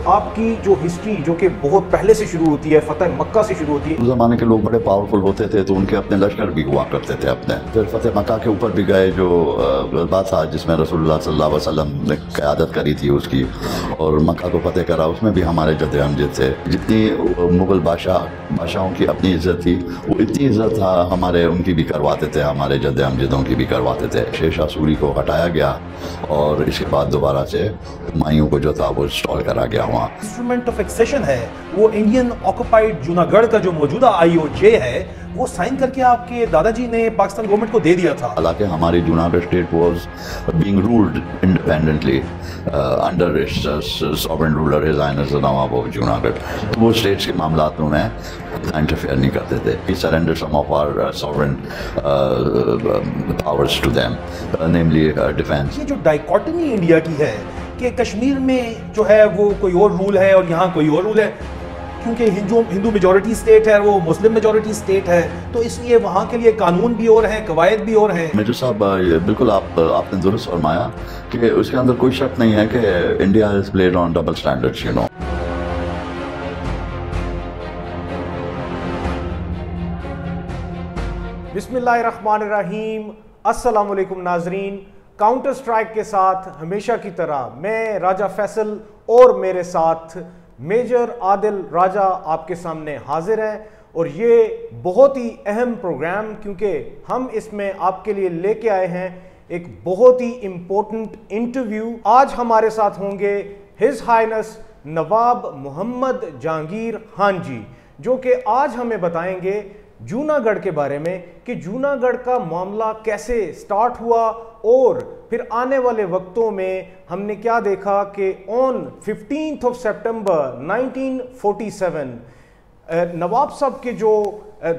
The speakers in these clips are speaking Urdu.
آپ کی جو ہسٹری جو کہ بہت پہلے سے شروع ہوتی ہے، فتح مکہ سے شروع ہوتی ہے. اس زمانے کے لوگ بڑے پاورفل ہوتے تھے تو ان کے اپنے لشکر بھی ہوا کرتے تھے اپنے. پھر فتح مکہ کے اوپر بھی گئے جو بات تھا جس میں رسول اللہ صلی اللہ علیہ وسلم نے قیادت کری تھی اس کی، اور مکہ کو فتح کرا، اس میں بھی ہمارے جد امجد تھے. جتنی مغل بادشاہوں کی اپنی عزت تھی وہ اتنی عزت ہمارے ان کی بھی کرواتے تھے، ہمارے جد امجدوں کی بھی کرواتے تھے. شیر شاہ سوری کو ہٹایا گیا اور اس کے بعد دوبارہ سے ہمایوں کو جو تھا وہ انسٹال کرا گیا وہاں. انسٹرومنٹ آف ایکسیشن ہے وہ انڈین آکوپائڈ جونا گڑھ کا جو موجودہ IOJ ہے وہ سائن کر کے آپ کے دادا جی نے پاکستان گورنمنٹ کو دے دیا تھا. حالانکہ ہماری Junagadh state was being ruled independently under sovereign ruler his highness the nawab of Junagadh. تو وہ اسٹیٹس کے معاملات میں انٹرفیئر نہیں کرتے تھے. We surrendered some of our sovereign powers to them, namely defense. یہ جو ڈائیکوٹمی انڈیا کی ہے کہ کشمیر میں جو ہے وہ کوئی اور رول ہے اور یہاں کوئی اور رول ہے، کیونکہ ہندو میجورٹی اسٹیٹ ہے، وہ مسلم میجورٹی اسٹیٹ ہے، تو اس لیے وہاں کے لیے قانون بھی اور ہیں، قواعد بھی اور ہیں. میجر صاحب بالکل آپ نے درست فرمایا کہ اس کے اندر کوئی شک نہیں ہے کہ India has played on double standards, you know. بسم اللہ الرحمن الرحیم. السلام علیکم ناظرین. کاؤنٹر سٹرائک کے ساتھ ہمیشہ کی طرح میں راجہ فیصل اور میرے ساتھ میجر عادل راجہ آپ کے سامنے حاضر ہیں، اور یہ بہت ہی اہم پروگرام کیونکہ ہم اس میں آپ کے لیے لے کے آئے ہیں ایک بہت ہی امپورٹنٹ انٹرویو. آج ہمارے ساتھ ہوں گے ہز ہائنس نواب محمد جہانگیر خان جی، جو کہ آج ہمیں بتائیں گے جوناگڑھ کے بارے میں کہ جوناگڑھ کا معاملہ کیسے سٹارٹ ہوا، اور پھر آنے والے وقتوں میں ہم نے کیا دیکھا کہ آن 15 سپٹمبر 1947 نواب صاحب کے جو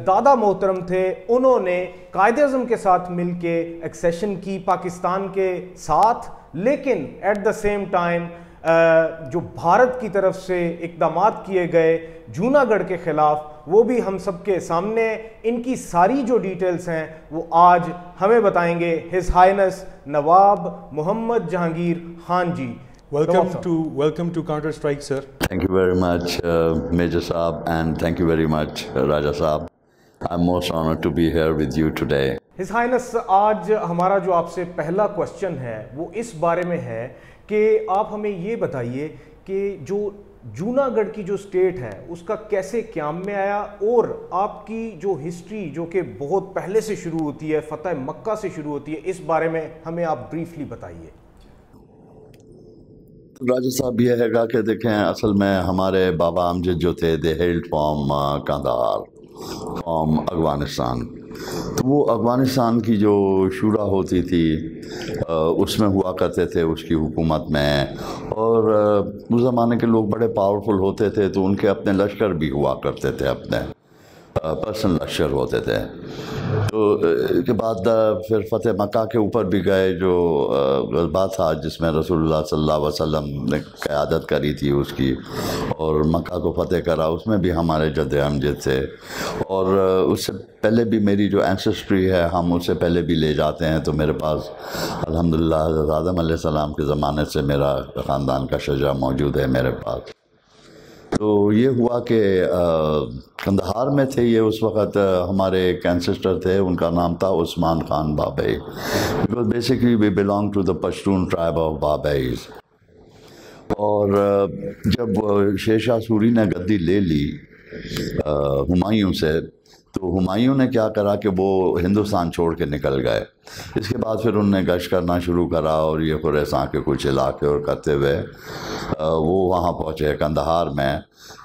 دادا محترم تھے انہوں نے قائد اعظم کے ساتھ مل کے ایکسیشن کی پاکستان کے ساتھ، لیکن ایٹ دا سیم ٹائم جو بھارت کی طرف سے اقدامات کیے گئے جوناگڑھ کے خلاف وہ بھی ہم سب کے سامنے. ان کی ساری جو ڈیٹیلز ہیں وہ آج ہمیں بتائیں گے his highness nawab Mohammad Jahangir Khan ji. Welcome to Counter Strike, sir. Thank you very much, Major Saab, and thank you very much, Raja Saab. I'm most honored to be here with you today. His Highness, آج ہمارا جو آپ سے پہلا کوسچن ہے وہ اس بارے میں ہے کہ آپ ہمیں یہ بتائیے کہ جو جوناگڑھ کی جو سٹیٹ ہے اس کا کیسے قیام میں آیا، اور آپ کی جو ہسٹری جو کہ بہت پہلے سے شروع ہوتی ہے، فتح مکہ سے شروع ہوتی ہے، اس بارے میں ہمیں آپ بریفلی بتائیے. راجہ صاحب یہ ہے گا کہ دیکھیں اصل میں ہمارے بابا امجد جو تھے دے ہیلڈ فرام کندہار، فرام افغانستان. تو وہ افغانستان کی جو شورا ہوتی تھی اس میں ہوا کرتے تھے اس کی حکومت میں، اور اس زمانے کے لوگ بڑے پاورفل ہوتے تھے تو ان کے اپنے لشکر بھی ہوا کرتے تھے، اپنے پرسنل لشکر ہوتے تھے. تو اس کے بعد پھر فتح مکہ کے اوپر بھی گئے جو بات تھا جس میں رسول اللہ صلی اللہ علیہ وسلم نے قیادت کری تھی اس کی، اور مکہ کو فتح کرا، اس میں بھی ہمارے جد امجد تھے. اور اس سے پہلے بھی میری جو اینسسٹری ہے ہم اس سے پہلے بھی لے جاتے ہیں، تو میرے پاس الحمدللہ حضرت آدم علیہ السلام کے زمانے سے میرا خاندان کا شجرہ موجود ہے میرے پاس. تو یہ ہوا کہ کندہار میں تھے یہ اس وقت، ہمارے ایک اینسسٹر تھے ان کا نام تھا Usman Khan Babi, because basically we belong to the Pashtun tribe of Babis. اور جب شیر شاہ سوری نے گدی لے لی ہمایوں سے، تو ہمایوں نے کیا کرا کہ وہ ہندوستان چھوڑ کے نکل گئے. اس کے بعد پھر انہوں نے گشت کرنا شروع کرا، اور یہ خراسان کے کچھ علاقے اور کرتے ہوئے وہ وہاں پہنچے کندہار میں.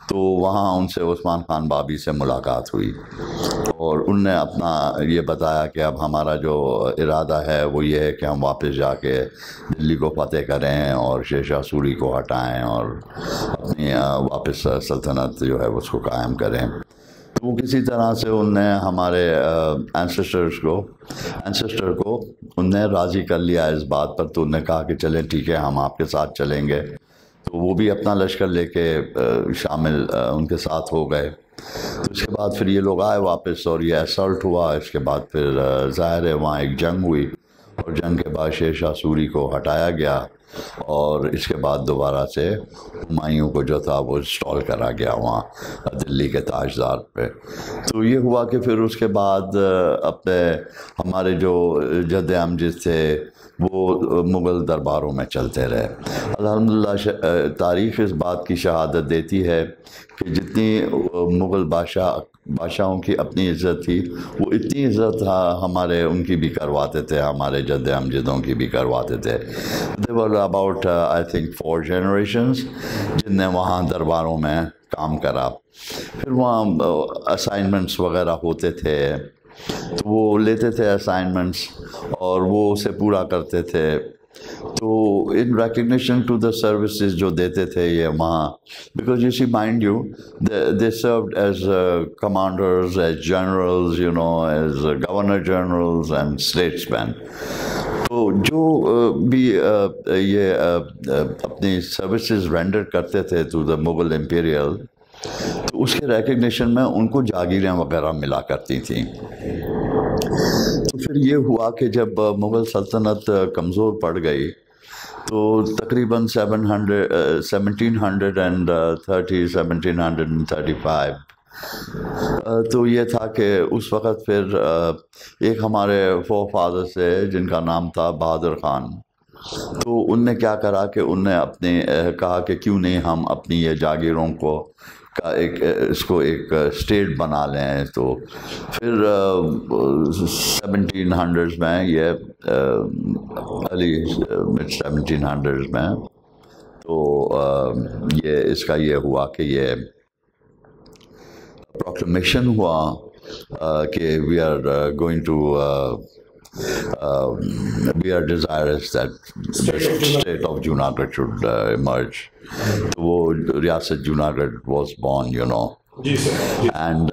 تو وہاں ان سے عثمان خان بابی سے ملاقات ہوئی، اور ان نے اپنا یہ بتایا کہ اب ہمارا جو ارادہ ہے وہ یہ ہے کہ ہم واپس جا کے دلی کو فتح کریں اور شیر شاہ سوری کو ہٹائیں اور اپنی واپس سلطنت جو ہے اس کو قائم کریں. تو وہ کسی طرح سے ان نے ہمارے اینسسٹر کو ان نے راضی کر لیا اس بات پر. تو انہوں نے کہا کہ چلیں ٹھیک ہے ہم آپ کے ساتھ چلیں گے. تو وہ بھی اپنا لشکر لے کے شامل ان کے ساتھ ہو گئے. تو اس کے بعد پھر یہ لوگ آئے واپس اور یہ اسالٹ ہوا. اس کے بعد پھر ظاہر ہے وہاں ایک جنگ ہوئی، اور جنگ کے بعد شیر شاہ سوری کو ہٹایا گیا اور اس کے بعد دوبارہ سے ہمایوں کو جو تھا وہ انسٹال کرا گیا وہاں دلی کے تاجدار پہ. تو یہ ہوا کہ پھر اس کے بعد اپنے ہمارے جو جد امجد تھے وہ مغل درباروں میں چلتے رہے. الحمدللہ تاریخ اس بات کی شہادت دیتی ہے کہ جتنی مغل بادشاہوں کی اپنی عزت تھی وہ اتنی عزت ہمارے ان کی بھی کرواتے تھے, ہمارے جد امجدوں کی بھی کرواتے تھے. There were about I think 4 generations جن نے وہاں درباروں میں کام کرا. پھر وہاں اسائنمنٹس وغیرہ ہوتے تھے تو وہ لیتے تھے اسائنمنٹس اور وہ اسے پورا کرتے تھے. تو in recognition to the services جو دیتے تھے یہ وہاں, because you see mind you they served as commanders, as generals, you know, as governor generals and statesmen. تو جو بھی یہ اپنی سروسز رینڈر کرتے تھے ٹو دا مغل امپیریل, تو اس کے ریکگنیشن میں ان کو جاگیریں وغیرہ ملا کرتی تھیں. تو پھر یہ ہوا کہ جب مغل سلطنت کمزور پڑ گئی تو تقریباً 1735 تو یہ تھا کہ اس وقت پھر ایک ہمارے فور فادر سے جن کا نام تھا بہادر خان, تو ان نے کیا کرا کہ ان نے اپنے کہا کہ کیوں نہیں ہم اپنی یہ جاگیروں کو کا اس کو ایک اسٹیٹ بنا لیں. تو پھر 1700s میں یہ ارلی 1700s میں تو یہ اس کا یہ ہوا کہ یہ پروکلمیشن ہوا کہ we are going to we are desirous that the state of Junagadh should emerge. تو وہ ریاست Junagadh was born, you know. And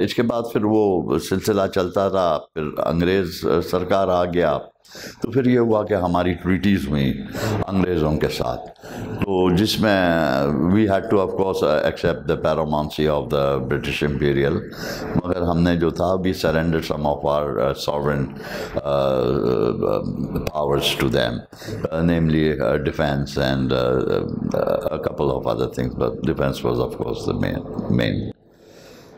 اس کے بعد پھر وہ سلسلہ چلتا رہا. پھر انگریز سرکار آ گیا تو پھر یہ ہوا کہ ہماری ٹریٹیز ہوئیں انگریزوں کے ساتھ, تو جس میں we had to of course accept the paramountcy of the British imperial, مگر ہم نے جو تھا we surrender some of our sovereign powers to them, namely defence and couple of other things, but defence was of course the main.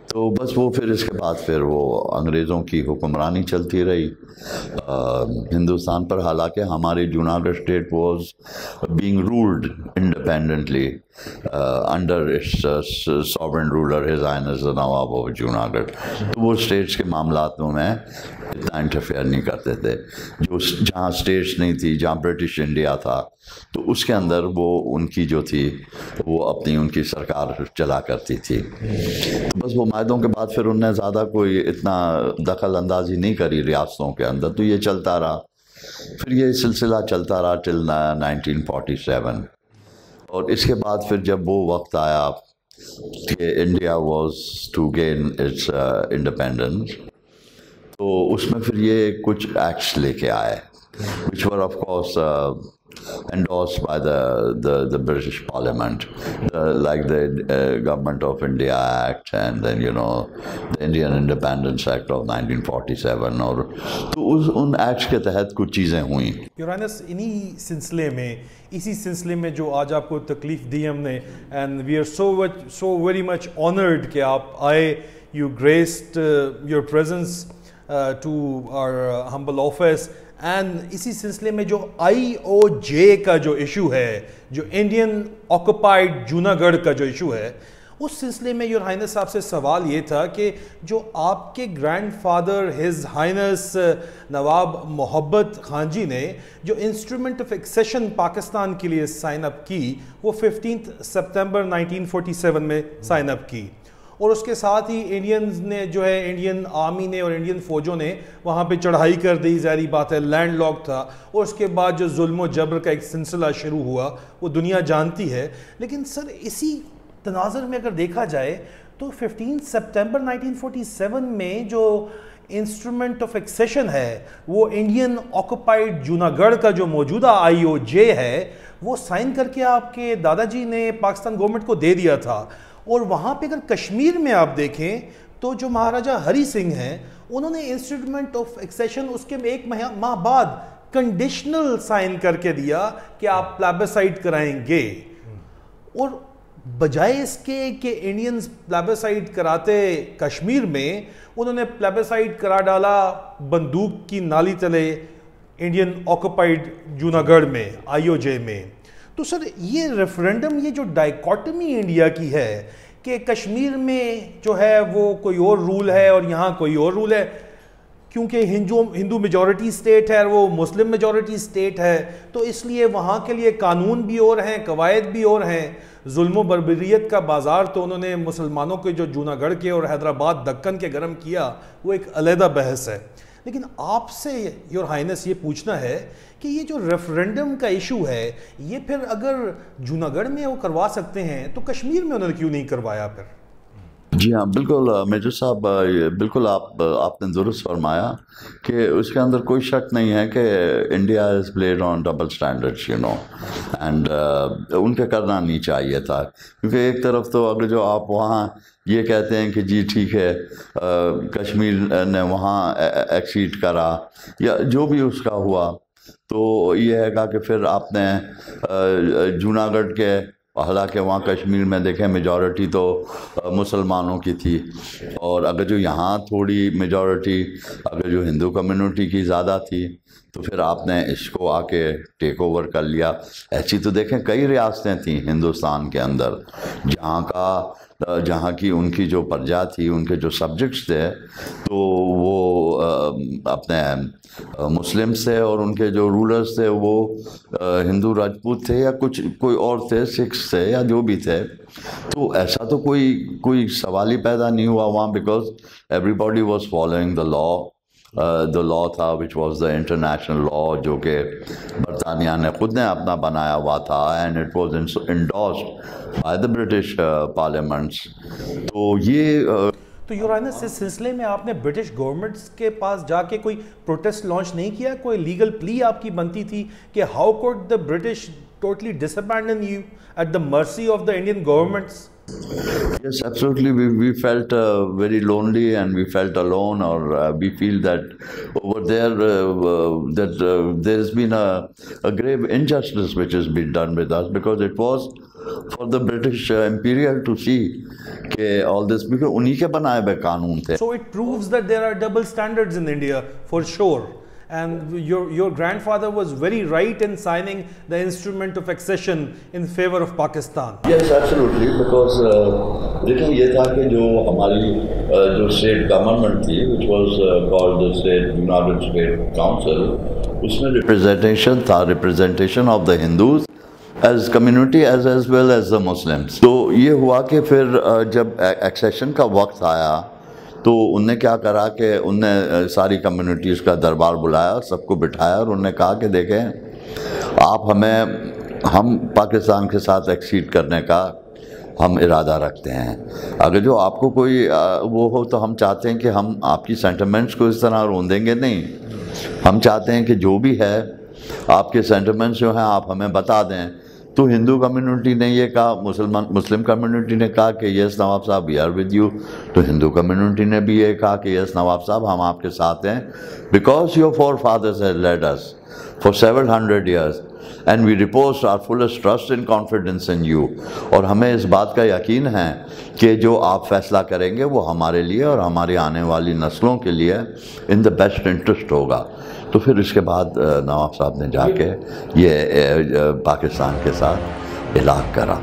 تو بس وہ پھر اس کے بعد پھر وہ انگریزوں کی حکمرانی چلتی رہی ہندوستان پر. حالانکہ ہماری Junagadh state was being ruled independently under its sovereign ruler his highness the nawab of Junagadh. تو وہ اسٹیٹس کے معاملات میں اتنا انٹرفیئر نہیں کرتے تھے. جو جہاں اسٹیٹس نہیں تھی, جہاں برٹش انڈیا تھا, تو اس کے اندر وہ ان کی جو تھی وہ اپنی ان کی سرکار چلا کرتی تھی. بس وہ معاہدوں کے بعد پھر انہوں نے زیادہ کوئی اتنا دخل اندازی نہیں کری ریاستوں کے اندر, تو یہ چلتا رہا. پھر یہ سلسلہ چلتا رہا ٹل 1947. اور اس کے بعد پھر جب وہ وقت آیا کہ India was to gain its independence, تو اس میں پھر یہ کچھ ایکٹس لے کے آئے which were of course endorsed by the British Parliament, like the Government of India Act, and then you know the Indian Independence Act of 1947. اور تو ان ایکٹس کے تحت کچھ چیزیں ہوئیں. Your Highness, اسی سلسلے میں جو آج آپ کو تکلیف دی ہم نے, and we are so very much honored کہ آپ آئے, you graced your presence to our humble office. And اسی سلسلے میں جو IOJ کا جو ایشو ہے, جو انڈین آکوپائڈ جوناگڑھ کا جو ایشو ہے, اس سلسلے میں یور ہائنس صاحب سے سوال یہ تھا کہ جو آپ کے گرینڈ فادر ہز ہائنس نواب محبت خان جی نے جو انسٹرومنٹ آف ایکسیشن پاکستان کے لیے سائن اپ کی, وہ 15 سپتمبر 1947 میں سائن اپ کی. اور اس کے ساتھ ہی انڈینز نے جو ہے, انڈین آرمی نے اور انڈین فوجوں نے وہاں پہ چڑھائی کر دی, ظاہری بات ہے لینڈ لاک تھا. اور اس کے بعد جو ظلم و جبر کا ایک سلسلہ شروع ہوا وہ دنیا جانتی ہے. لیکن سر اسی تناظر میں اگر دیکھا جائے تو 15 سپتمبر 1947 میں جو انسٹرومنٹ آف ایکسیشن ہے وہ انڈین آکوپائڈ جوناگڑھ کا جو موجودہ IOJ ہے وہ سائن کر کے آپ کے دادا جی نے پاکستان گورنمنٹ کو دے دیا تھا. اور وہاں پہ اگر کشمیر میں آپ دیکھیں تو جو مہاراجہ ہری سنگھ ہیں انہوں نے انسٹرومنٹ آف ایکسیشن اس کے ایک ماہ بعد کنڈیشنل سائن کر کے دیا کہ آپ پلیبسائٹ کرائیں گے، اور بجائے اس کے کہ انڈینز پلیبسائٹ کراتے کشمیر میں، انہوں نے پلیبسائٹ کرا ڈالا بندوق کی نالی تلے انڈین آکوپائڈ جوناگڑھ میں، آئی او جے میں۔ تو سر یہ ریفرینڈم، یہ جو ڈائیکاٹمی انڈیا کی ہے کہ کشمیر میں جو ہے وہ کوئی اور رول ہے اور یہاں کوئی اور رول ہے، کیونکہ ہندو میجورٹی سٹیٹ ہے اور وہ مسلم میجورٹی سٹیٹ ہے، تو اس لیے وہاں کے لیے قانون بھی اور ہیں، قواعد بھی اور ہیں۔ ظلم و بربریت کا بازار تو انہوں نے مسلمانوں کے جو جوناگڑھ کے اور حیدرآباد دکن کے گرم کیا، وہ ایک علیحدہ بحث ہے۔ لیکن آپ سے یور ہائنس یہ پوچھنا ہے کہ یہ جو ریفرینڈم کا ایشو ہے، یہ پھر اگر جوناگڑھ میں وہ کروا سکتے ہیں تو کشمیر میں انہوں نے کیوں نہیں کروایا پھر؟ جی ہاں بالکل میجر صاحب، بالکل آپ نے درست فرمایا کہ اس کے اندر کوئی شک نہیں ہے کہ India is played on double standards and ان کے کرنا نہیں چاہیے تھا، کیونکہ ایک طرف تو اگر جو آپ وہاں یہ کہتے ہیں کہ جی ٹھیک ہے کشمیر نے وہاں ایکسیڈ کرا یا جو بھی اس کا ہوا، تو یہ ہے کہ پھر آپ نے جوناگڑھ کے، حالانکہ وہاں کشمیر میں دیکھیں میجورٹی تو مسلمانوں کی تھی، اور اگر جو یہاں تھوڑی میجورٹی اگر جو ہندو کمیونٹی کی زیادہ تھی تو پھر آپ نے اس کو آ کے ٹیک اوور کر لیا۔ ایسی تو دیکھیں کئی ریاستیں تھیں ہندوستان کے اندر جہاں کی ان کی جو پرجا تھی، ان کے جو سبجیکٹس تھے، تو وہ اپنے مسلمس تھے، اور ان کے جو رولرز تھے وہ ہندو راجپوت تھے یا کوئی اور تھے، سکھس تھے یا جو بھی تھے۔ تو ایسا تو کوئی سوال ہی پیدا نہیں ہوا وہاں، because everybody was following the law تھا which was the international law, جو کہ برطانیہ نے خود نے اپنا بنایا ہوا تھا، and it was endorsed by the British parliaments. تو یور ہائنس اس سلسلے میں آپ نے برٹش گورنمنٹس کے پاس جا کے کوئی پروٹیسٹ لانچ نہیں کیا؟ کوئی لیگل پلی آپ کی بنتی تھی کہ how could the British totally dis abandon you at the mercy of the Indian governments? Yes, absolutely. We felt very lonely and we felt alone, or we feel that over there that there has been a grave injustice which has been done with us, because it was for the British Imperial to see کہ all this because انہی کے بنائے ہوئے قانون تھے۔ So it proves that there are double standards in India for sure. And your grandfather was very right in signing the instrument of accession in favor of Pakistan. Yes, absolutely, because دیکھیں یہ تھا کہ جو ہماری جو اسٹیٹ گورنمنٹ تھی which was called the State United State Council، اس میں ریپرزنٹیشن تھا، representation of the Hindus as community as well as the Muslims۔ تو یہ ہوا کہ پھر جب ایکسیشن کا وقت آیا تو ان نے کیا کرا کہ ان نے ساری کمیونٹیز کا دربار بلایا، سب کو بٹھایا، اور انہوں نے کہا کہ دیکھیں ہم پاکستان کے ساتھ ایکسیڈ کرنے کا ہم ارادہ رکھتے ہیں، اگر جو آپ کو کوئی وہ ہو تو ہم چاہتے ہیں کہ ہم آپ کی سینٹیمنٹس کو اس طرح روندیں گے نہیں، ہم چاہتے ہیں کہ جو بھی ہے آپ کے سینٹیمنٹس جو ہیں آپ ہمیں بتا دیں۔ تو ہندو کمیونٹی نے یہ کہا، مسلم کمیونٹی نے کہا کہ یس نواب صاحب وی آر ود یو، تو ہندو کمیونٹی نے بھی یہ کہا کہ یس نواب صاحب ہم آپ کے ساتھ ہیں، because your forefathers has led us for 700 years and we repose our fullest trust and confidence in you, اور ہمیں اس بات کا یقین ہے کہ جو آپ فیصلہ کریں گے وہ ہمارے لیے اور ہماری آنے والی نسلوں کے لیے ان دا بیسٹ انٹرسٹ ہوگا۔ تو پھر اس کے بعد نواب صاحب نے جا کے یہ پاکستان کے ساتھ الحاق کرا۔